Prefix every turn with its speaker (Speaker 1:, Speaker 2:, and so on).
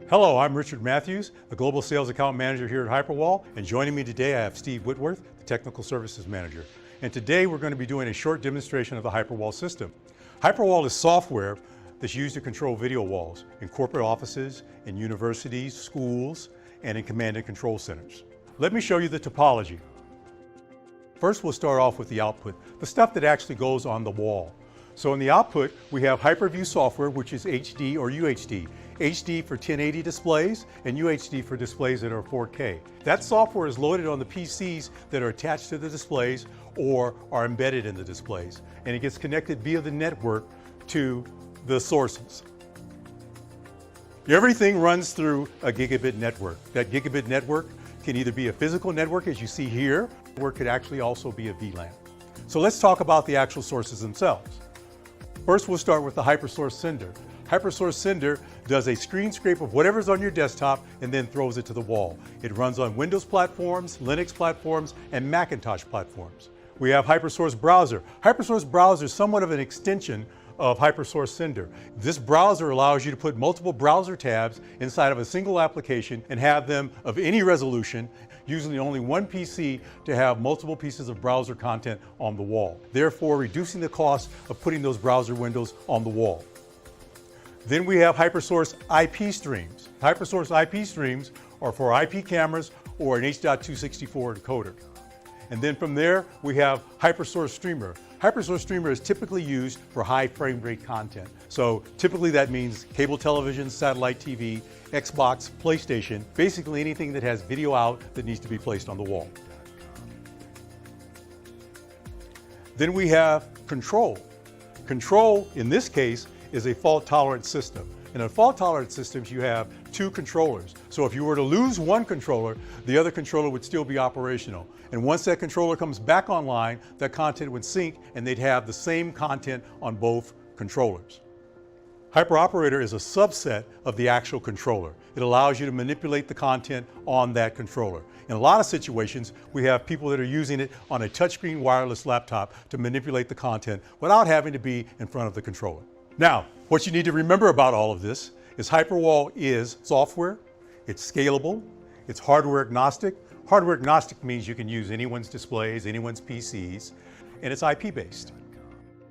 Speaker 1: Hello, I'm Richard Мэттьюс, the Global Sales Account Manager here at Hyperwall, and joining me today I have Steve Witvorth, the Technical Services Manager. And today we're going to be doing a short demonstration of the Hyperwall system. Hyperwall is software that's used to control video walls in corporate offices, in universities, schools, and in command and control centers. Let me show you the topology. First, we'll start off with the output, the stuff that actually goes on the wall. So in the output, we have HyperView software, which is HD or UHD. HD for 1080 displays and UHD for displays that are 4K. That software is loaded on the PCs that are attached to the displays or are embedded in the displays. And it gets connected via the network to the sources. Everything runs through a gigabit network. That gigabit network can either be a physical network, as you see here, or it could actually also be a VLAN. So let's talk about the actual sources themselves. First, we'll start with the HyperSource Sender. HyperSource Sender does a screen scrape of whatever's on your desktop and then throws it to the wall. It runs on Windows platforms, Linux platforms, and Macintosh platforms. We have HyperSource Browser. HyperSource Browser is somewhat of an extension of HyperSource Sender. This browser allows you to put multiple browser tabs inside of a single application and have them of any resolution, usually only one PC to have multiple pieces of browser content on the wall, therefore reducing the cost of putting those browser windows on the wall. Then we have HyperSource IP streams. HyperSource IP streams are for IP cameras or an H.264 encoder. And then from there, we have HyperSource Streamer. HyperSource Streamer is typically used for high frame rate content. So typically that means cable television, satellite TV, Xbox, PlayStation, basically anything that has video out that needs to be placed on the wall. Then we have Control. Control, in this case, is a fault-tolerant system. And in fault-tolerant systems, you have two controllers. So if you were to lose one controller, the other controller would still be operational. And once that controller comes back online, that content would sync and they'd have the same content on both controllers. HyperOperator is a subset of the actual controller. It allows you to manipulate the content on that controller. In a lot of situations, we have people that are using it on a touchscreen wireless laptop to manipulate the content without having to be in front of the controller. Now, what you need to remember about all of this is Hyperwall is software, it's scalable, it's hardware agnostic. Hardware agnostic means you can use anyone's displays, anyone's PCs, and it's IP based.